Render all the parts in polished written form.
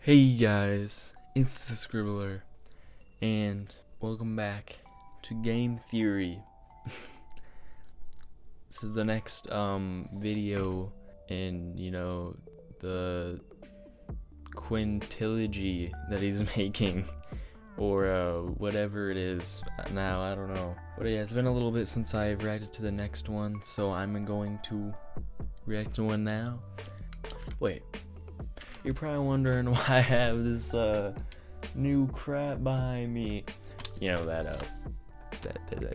Hey guys, it's the Scribbler, and welcome back to Game Theory. This is the next video in, the quintilogy that he's making, or whatever it is now, I don't know. But yeah, it's been a little bit since I've reacted to the next one, so I'm going to react to one now. Wait. You're probably wondering why I have this new crap behind me. You know, that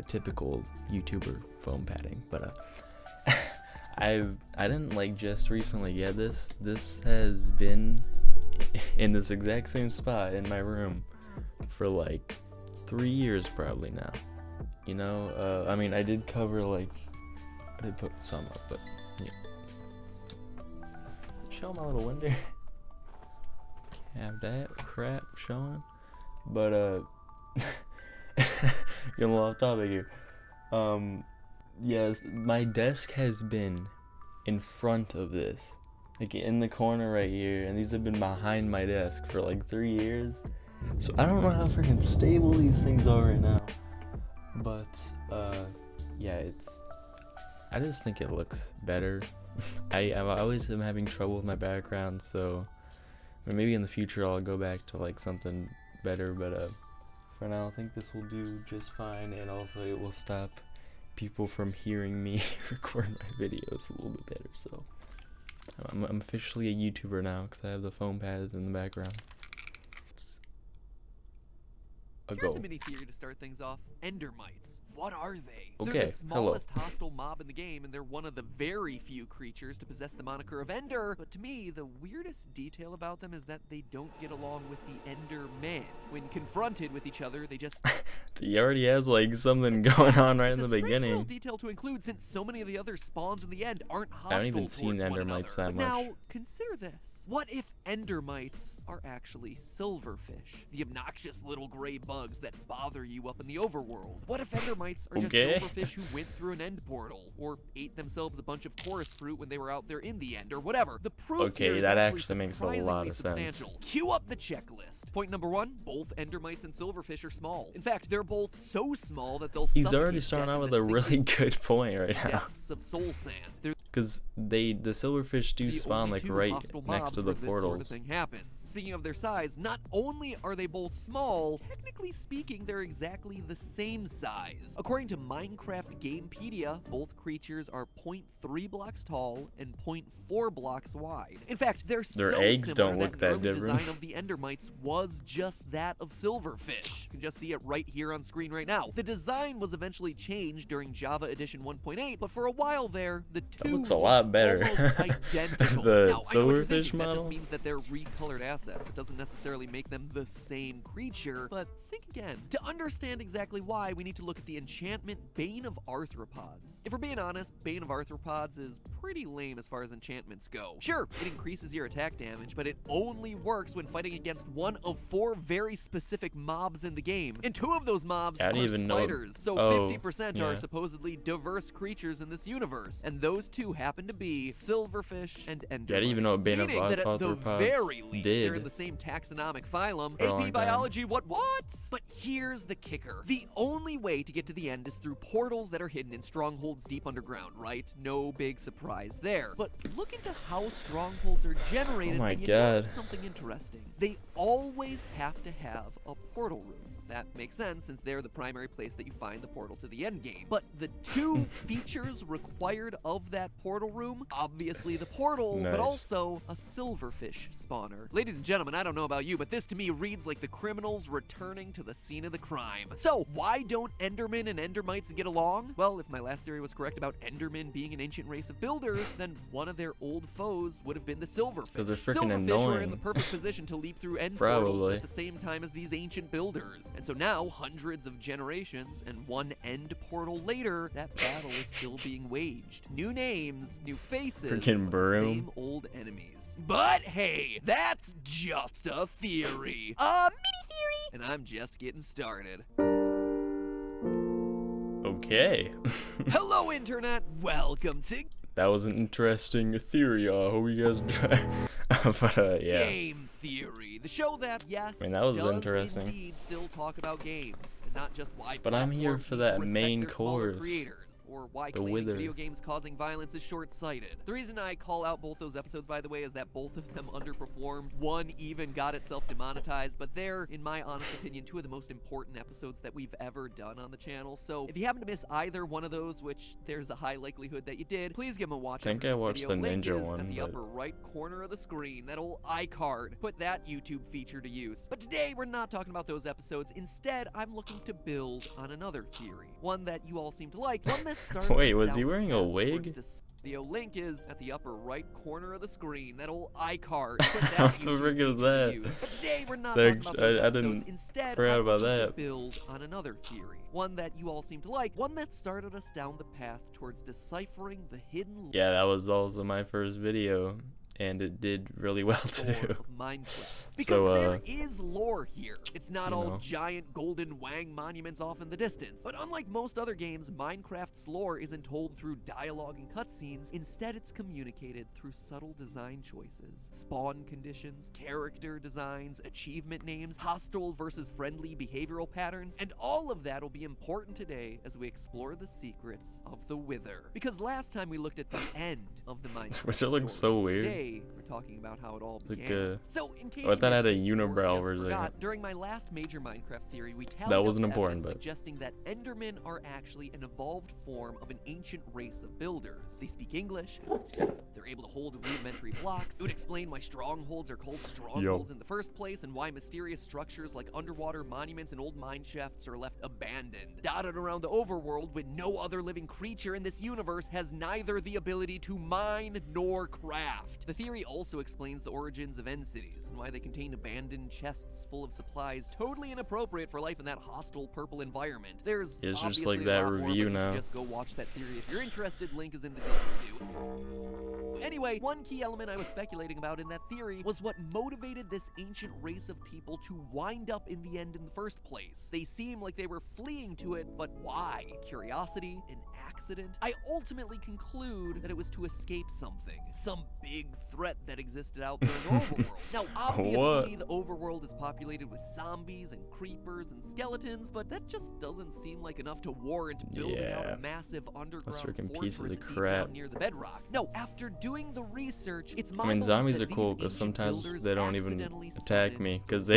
typical YouTuber foam padding. But I didn't just recently get this. This has been in this exact same spot in my room for 3 years probably now. I mean, I did cover I did put some up, but yeah. Show my little window. Have that crap showing, but getting a little off topic here. Yes, my desk has been in front of this, in the corner right here, and these have been behind my desk for 3 years. So I don't know how freaking stable these things are right now, but yeah, I just think it looks better. I always am having trouble with my background, so. Or maybe in the future I'll go back to something better, but for now I think this will do just fine, and also it will stop people from hearing me record my videos a little bit better. So I'm officially a YouTuber now because I have the foam pads in the background. Here's a mini theory to start things off. Endermites. What are they? Okay, they're the smallest hostile mob in the game, and they're one of the very few creatures to possess the moniker of Ender. But to me, the weirdest detail about them is that they don't get along with the Enderman. When confronted with each other, they just... He already has something going on right in the beginning. It's a detail to include, since so many of the other spawns in the end aren't hostile. I haven't even seen Endermites that much. Now, consider this. What if Endermites are actually silverfish? The obnoxious little gray bugs that bother you up in the overworld. What if Endermites are just silverfish who went through an end portal, or ate themselves a bunch of chorus fruit when they were out there in the end, or whatever? The proof here is that actually actually makes a lot of sense. Cue up the checklist. Point number 1, both Endermites and silverfish are small. In fact, they're both so small that they'll He's already starting out with a really good point right now. Depths of soul sand. Because the silverfish do spawn right next to the portals. Sort of thing happens. Speaking of their size, not only are they both small, technically speaking, they're exactly the same size. According to Minecraft Gamepedia, both creatures are 0.3 blocks tall and 0.4 blocks wide. In fact, their so eggs don't look that the different. design of the Endermites was just that of silverfish. You can just see it right here on screen right now. The design was eventually changed during Java Edition 1.8, but for a while there, the two looks a lot better. Almost identical. The now, I know what you're silverfish thinking. model? That just means that they're recolored assets. It doesn't necessarily make them the same creature, but think again. To understand exactly why, we need to look at the enchantment Bane of Arthropods. If we're being honest, Bane of Arthropods is pretty lame as far as enchantments go. Sure, it increases your attack damage, but it only works when fighting against one of 4 very specific mobs in the game, and 2 of those mobs are spiders. So 50% are supposedly diverse creatures in this universe, and those 2 happen to be silverfish and endermites. I didn't even know Bane of Arthropods that at the very least, they're in the same taxonomic phylum. AP Biology, what? But here's the kicker. The only way to get to the end is through portals that are hidden in strongholds deep underground, right? No big surprise there. But look into how strongholds are generated, and you notice something interesting. They always have to have a portal room. That makes sense, since they're the primary place that you find the portal to the end game. But the 2 features required of that portal room, obviously the portal, but also a silverfish spawner. Ladies and gentlemen, I don't know about you, but this to me reads like the criminals returning to the scene of the crime. So, why don't Endermen and Endermites get along? Well, if my last theory was correct about Endermen being an ancient race of builders, then one of their old foes would have been the silverfish. Because they're freaking silverfish annoying. were in the perfect position to leap through end portals at the same time as these ancient builders. And so now, hundreds of generations and one end portal later, that battle is still being waged. New names, new faces, same old enemies. But hey, that's just a theory. A mini theory! And I'm just getting started. Okay. Hello, Internet. Welcome to... That was an interesting theory. I hope you guys enjoy. But yeah. Game Theory, the show that, yes, that was does interesting. Indeed still talk about games, and not just why. But I'm here for that main course. Or why claiming video games causing violence is short-sighted. The reason I call out both those episodes, by the way, is that both of them underperformed. One even got itself demonetized, but they're, in my honest opinion, two of the most important episodes that we've ever done on the channel. So if you happen to miss either one of those, which there's a high likelihood that you did, please give them a watch. I think I watched the ninja one. At the upper right corner of the screen, that old iCard. Put that YouTube feature to use. But today we're not talking about those episodes. Instead, I'm looking to build on another theory, one that you all seem to like, one that Wait, was he wearing a wig? The link is at the upper right corner of the screen. That old iCard. How the frick is that? But today we're not talking about those episodes. Instead, forgot about that. Build on another theory, one that you all seem to like, one that started us down the path towards deciphering the hidden. Yeah, that was also my first video. And it did really well too. Of Minecraft. Because there is lore here. It's not all giant golden Wang monuments off in the distance. But unlike most other games, Minecraft's lore isn't told through dialogue and cutscenes. Instead, it's communicated through subtle design choices, spawn conditions, character designs, achievement names, hostile versus friendly behavioral patterns, and all of that will be important today as we explore the secrets of the Wither. Because last time we looked at the end of the Minecraft Which it looks so weird. Today, we're talking about how it all began. So, in case I thought I had a unibrow version. During my last major Minecraft theory, we tallied that wasn't important, but suggesting that Endermen are actually an evolved form of an ancient race of builders. They speak English. They're able to hold rudimentary blocks. It would explain why strongholds are called strongholds in the first place, and why mysterious structures like underwater monuments and old mine shafts are left abandoned, dotted around the overworld, when no other living creature in this universe has neither the ability to mine nor craft. The theory also explains the origins of end cities and why they contain abandoned chests full of supplies totally inappropriate for life in that hostile purple environment. There's it's obviously just like a that lot review more, but now. You should just go watch that theory if you're interested. Link is in the review. Anyway, one key element I was speculating about in that theory was what motivated this ancient race of people to wind up in the end in the first place. They seem like they were fleeing to it, but why? Curiosity? An accident? I ultimately conclude that it was to escape something. Some big threat that existed out there in the overworld. Now, obviously, the overworld is populated with zombies and creepers and skeletons, but that just doesn't seem like enough to warrant building out a massive underground fortress deep down near the bedrock. No, after doing the research, it's my belief zombies that are cool because sometimes they don't even attack me because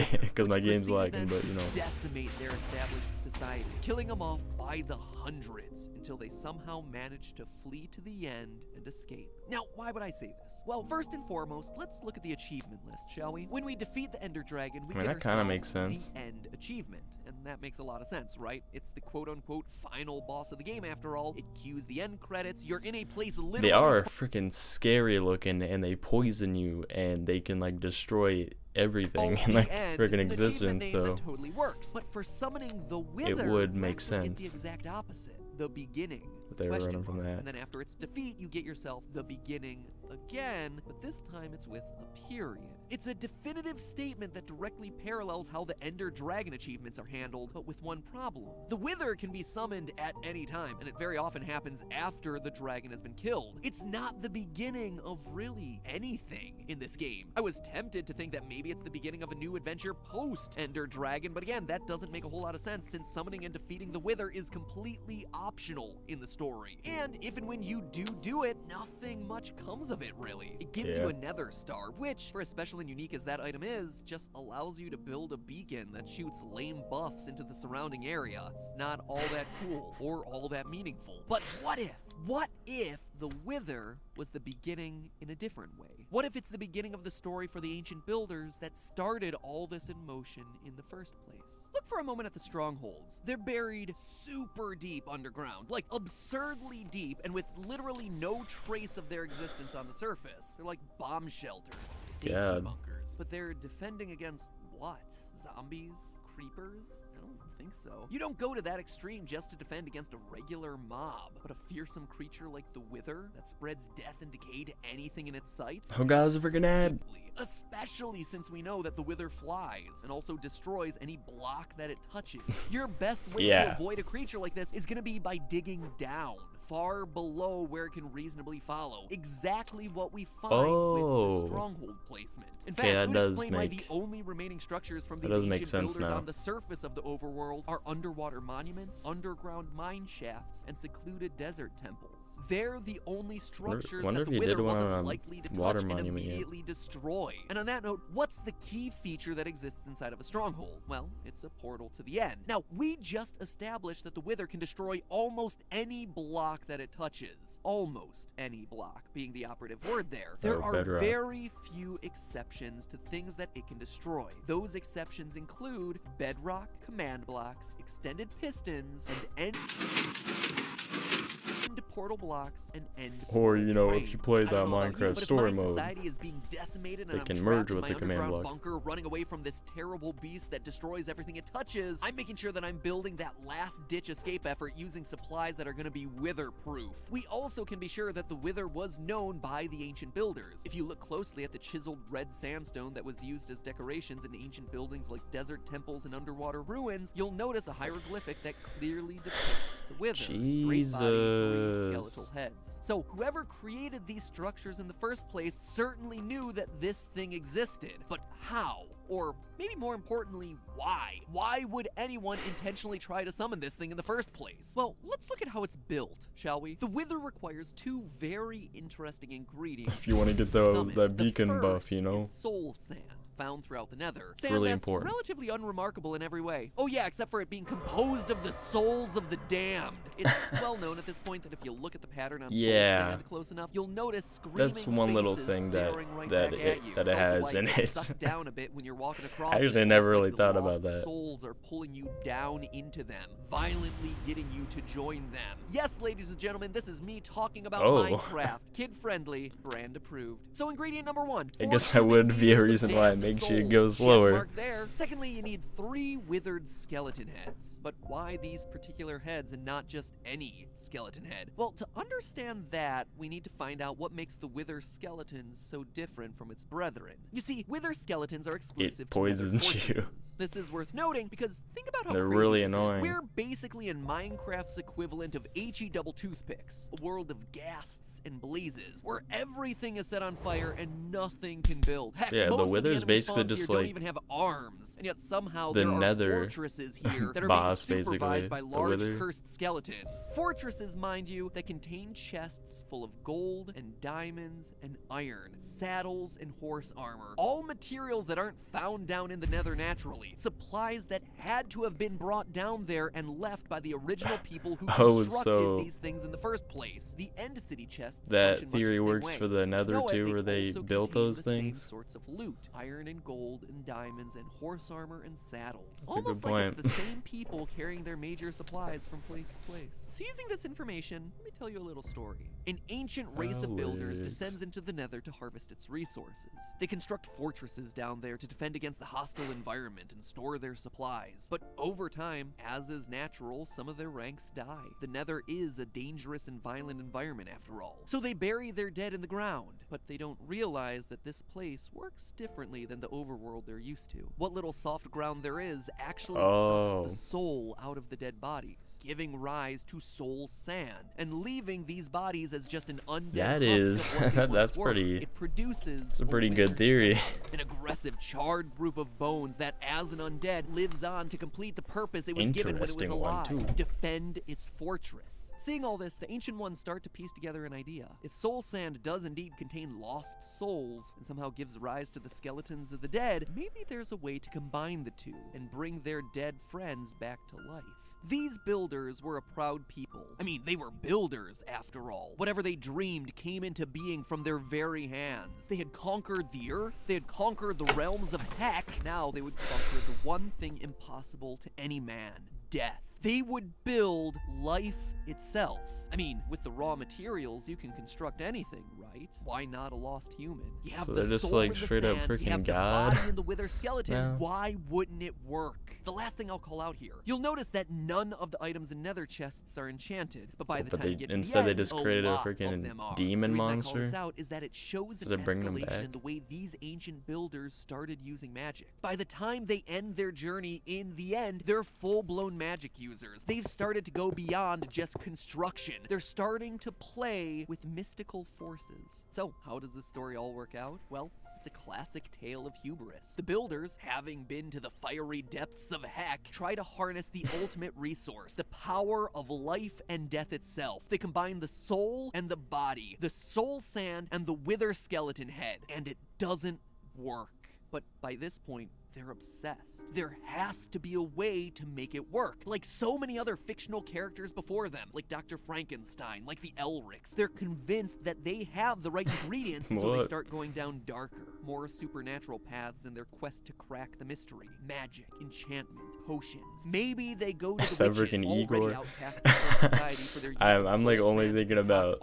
my game's lagging, but you know. Decimate their established society, killing them off by the hundreds until they somehow manage to flee to the end and escape. Now, why would I say this? Well, first and foremost, let's look at the achievement list, shall we? When we defeat the Ender Dragon, we get that kind of makes sense. The end achievement, and that makes a lot of sense, right? It's the quote-unquote final boss of the game, after all. It cues the end credits. You're in a place literally... They are freaking scary looking, and they poison you, and they can, like, destroy everything in, like, freaking existence, so... That totally works. But for summoning the Wither, it would make sense. The exact opposite. The beginning. But they were running from that. And then after its defeat, you get yourself the beginning again, but this time it's with a period. It's a definitive statement that directly parallels how the Ender Dragon achievements are handled, but with one problem. The Wither can be summoned at any time, and it very often happens after the dragon has been killed. It's not the beginning of really anything in this game. I was tempted to think that maybe it's the beginning of a new adventure post-Ender Dragon, but again, that doesn't make a whole lot of sense since summoning and defeating the Wither is completely optional in the story. And if and when you do it, nothing much comes of it, really. It gives you a Nether Star, which, for as special and unique as that item is, just allows you to build a beacon that shoots lame buffs into the surrounding area. It's not all that cool or all that meaningful. But what if the Wither was the beginning in a different way? What if it's the beginning of the story for the ancient builders that started all this in motion in the first place? Look for a moment at the strongholds. They're buried super deep underground, like absurdly deep, and with literally no trace of their existence on the surface. They're like bomb shelters, safety bunkers. But they're defending against what? Zombies? Creepers? I don't think so. You don't go to that extreme just to defend against a regular mob, but a fearsome creature like the Wither that spreads death and decay to anything in its sights. Oh god, it's freaking ad. Especially since we know that the Wither flies and also destroys any block that it touches. Your best way to avoid a creature like this is going to be by digging down, far below where it can reasonably follow. Exactly what we find with the stronghold placement. In fact, it would explain why the only remaining structures from these ancient builders on the surface of the overworld are underwater monuments, underground mine shafts, and secluded desert temples. They're the only structures that the Wither wasn't likely to touch and immediately destroy. And on that note, what's the key feature that exists inside of a stronghold? Well, it's a portal to the end. Now, we just established that the Wither can destroy almost any block that it touches. Almost any block being the operative word there. There are very few exceptions to things that it can destroy. Those exceptions include bedrock, command blocks, extended pistons, and portal blocks and end. Or you know, if you play that Minecraft story mode, society is being decimated and they can merge with the command block. Bunker, running away from this terrible beast that destroys everything it touches. I'm making sure that I'm building that last ditch escape effort using supplies that are going to be Wither proof. We also can be sure that the Wither was known by the ancient builders. If you look closely at the chiseled red sandstone that was used as decorations in ancient buildings like desert temples and underwater ruins, you'll notice a hieroglyphic that clearly depicts the Wither. Straight body, three skeletal heads. So whoever created these structures in the first place certainly knew that this thing existed. But how? Or maybe more importantly, why? Why would anyone intentionally try to summon this thing in the first place? Well, let's look at how it's built, shall we? The Wither requires two very interesting ingredients. If you want to get the beacon buff, you know. Soul sand. Found throughout the Nether. Sand that's relatively unremarkable in every way. Oh yeah, except for it being composed of the souls of the damned. It's well known at this point that if you look at the pattern on soul sand close enough, you'll notice screaming that's one little thing that it has in it. Sucked down a bit when you're walking across. I actually never really thought about that. Souls are pulling you down into them, violently getting you to join them. Yes, ladies and gentlemen, this is me talking about Minecraft. Kid-friendly, brand approved. So ingredient number one. I guess that would be a reason why it makes you go slower. Secondly, you need 3 withered skeleton heads. But why these particular heads and not just any skeleton head? Well, to understand that, we need to find out what makes the wither skeleton so different from its brethren. You see, wither skeletons are exclusive to Nether fortresses. This is worth noting because think about how crazy really this annoying. is. We're basically in Minecraft's equivalent of HE double toothpicks, a world of ghasts and blazes, where everything is set on fire and nothing can build. Heck, yeah, the wither is basically just like don't even have arms, and yet somehow the there are Nether fortresses here that are boss, being supervised basically, by large cursed skeletons. Fortresses, mind you, that contain chests full of gold and diamonds and iron, saddles and horse armor, all materials that aren't found down in the Nether naturally, supplies that had to have been brought down there and left by the original people who constructed these things in the first place. The End City chests. That theory works for the Nether too, where they built those things. Same sorts of loot, iron and gold and diamonds and horse armor and saddles. That's almost like it's the same people carrying their major supplies from place to place. So using this information, let me tell you a little story. An ancient race of builders descends into the Nether to harvest its resources. They construct fortresses down there to defend against the hostile environment and store their supplies. But over time, as is natural, some of their ranks die. The Nether is a dangerous and violent environment after all. So they bury their dead in the ground, but they don't realize that this place works differently than the overworld they're used to. What little soft ground there is actually sucks the soul out of the dead bodies, giving rise to soul sand, and leaving these bodies as just an undead husk of what they once were. It produces it's a pretty good theory. An aggressive, charred group of bones that, as an undead, lives on to complete the purpose it was given when it was alive. Defend its fortress. Seeing all this, the Ancient Ones start to piece together an idea. If soul sand does indeed contain lost souls, and somehow gives rise to the skeletons of the dead, maybe there's a way to combine the two, and bring their dead friends back to life. These builders were a proud people. I mean, they were builders, after all. Whatever they dreamed came into being from their very hands. They had conquered the earth, they had conquered the realms of heck. Now they would conquer the one thing impossible to any man: death. They would build life itself. I mean, with the raw materials, you can construct anything, right? Why not a lost human? You have So the they're just soul like in the straight up sand, you freaking have God. the body in the wither skeleton. No. Why wouldn't it work? The last thing I'll call out here. You'll notice that none of the items in Nether chests are enchanted, but by the time you get to instead the they end, just created a lot of freaking them are. demon the reason monster. I call this out is that it shows an Did it bring them escalation back? in the way these ancient builders started using magic. By the time they end their journey, in the end, they're full-blown magic users. They've started to go beyond just construction. They're starting to play with mystical forces. So, how does this story all work out? Well, it's a classic tale of hubris. The builders, having been to the fiery depths of heck, try to harness the ultimate resource, the power of life and death itself. They combine the soul and the body, the soul sand and the wither skeleton head, and it doesn't work. But by this point, they're obsessed. There has to be a way to make it work. Like so many other fictional characters before them, like Dr. Frankenstein, like the Elrics. They're convinced that they have the right ingredients, so they start going down darker, more supernatural paths in their quest to crack the mystery. Magic, enchantment, potions. Maybe they go to the witches, already outcast from society for their use I'm like only sand, thinking about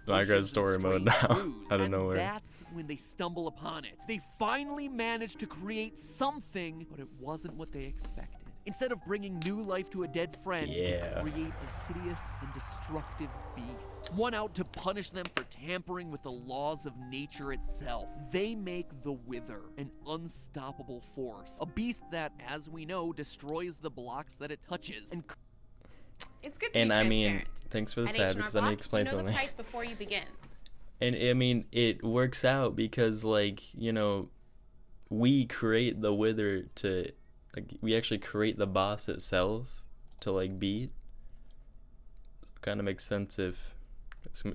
Minecraft story mode now. Out of nowhere. That's when they stumble upon it. They finally manage to create something, but it wasn't what they expected. Instead of bringing new life to a dead friend, they create a hideous and destructive beast. One out to punish them for tampering with the laws of nature itself. They make the Wither, an unstoppable force. A beast that, as we know, destroys the blocks that it touches. And it's good to and be I mean, transparent. thanks for the At sad H&R because I need to explain you know something. the price before you begin. And I mean, it works out because, like, you know, we create the Wither to, like, we actually create the boss itself to, like, beat. Kind of makes sense if,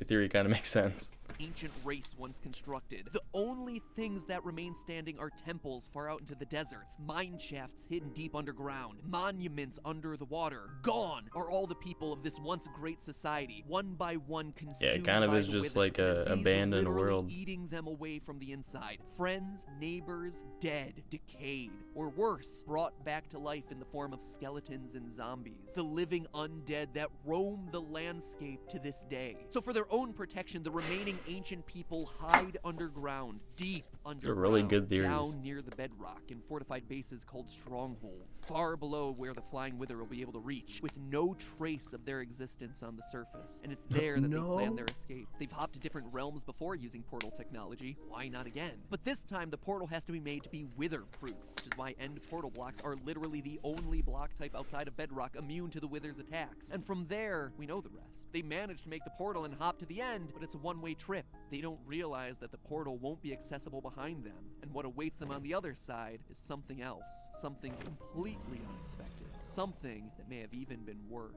theory kind of makes sense. Ancient race once constructed. The only things that remain standing are temples far out into the deserts, mine shafts hidden deep underground, monuments under the water. Gone are all the people of this once great society, one by one consumed. Yeah, it kind of by is the just wither. like a Disease abandoned literally world. eating them away from the inside. Friends, neighbors, dead, decayed, or worse, brought back to life in the form of skeletons and zombies. The living undead that roam the landscape to this day. So for their own protection, the remaining ancient people hide underground, deep underground, They're really good theories. down near the bedrock in fortified bases called strongholds, far below where the flying wither will be able to reach, with no trace of their existence on the surface. And it's there that they plan their escape. They've hopped to different realms before using portal technology. Why not again? But this time, the portal has to be made to be wither-proof, which is why end portal blocks are literally the only block type outside of bedrock immune to the wither's attacks. And from there, we know the rest. They managed to make the portal and hop to the end, but it's a one-way trip. They don't realize that the portal won't be accessible behind them, and what awaits them on the other side is something else, something completely unexpected, something that may have even been worse,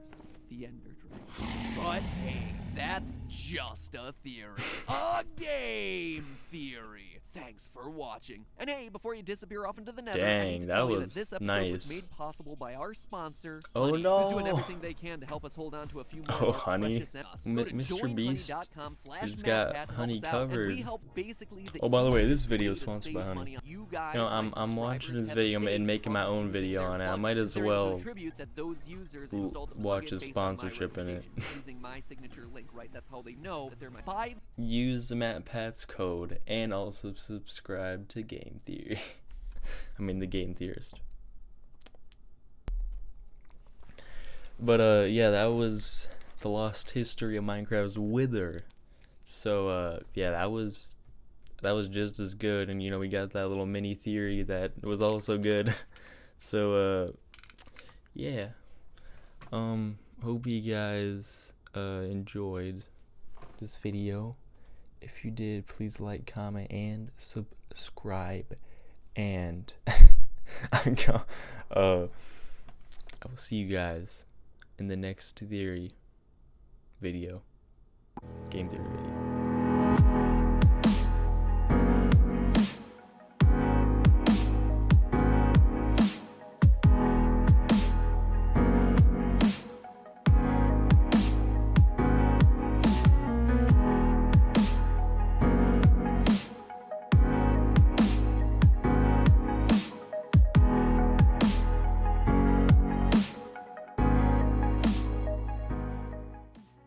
the Ender Dragon. But hey, that's just a theory. A game theory. Thanks for watching. And hey, before you disappear off into the Nether, I need to tell you that this episode was made possible by our sponsor, Oh, Honey, no. who's doing everything they can to help us hold on to a few more Oh, of our Honey. precious us. Go to Mr. Beast has got joinhoney.com/MadPat to Honey help us out, and we covered. help basically the Oh, by the way, this easiest video way is to sponsored save by Honey. money on you guys, You know, my I'm watching subscribers, this have video and saved making my money own using video their on it. I plugin. might as Considering well the tribute that those users l- installed the watch plugin his based on my sponsorship in it. recommendation, using my signature link, right? That's how they know that they're my 5 use the MatPat's code and also subscribe to Game Theory. I mean, the Game Theorist. But yeah, that was the lost history of Minecraft's Wither. So yeah, that was just as good, and you know, we got that little mini theory that was also good. So yeah, hope you guys enjoyed this video. If you did, please like, comment, and subscribe. And I will see you guys in the next theory video, game theory video.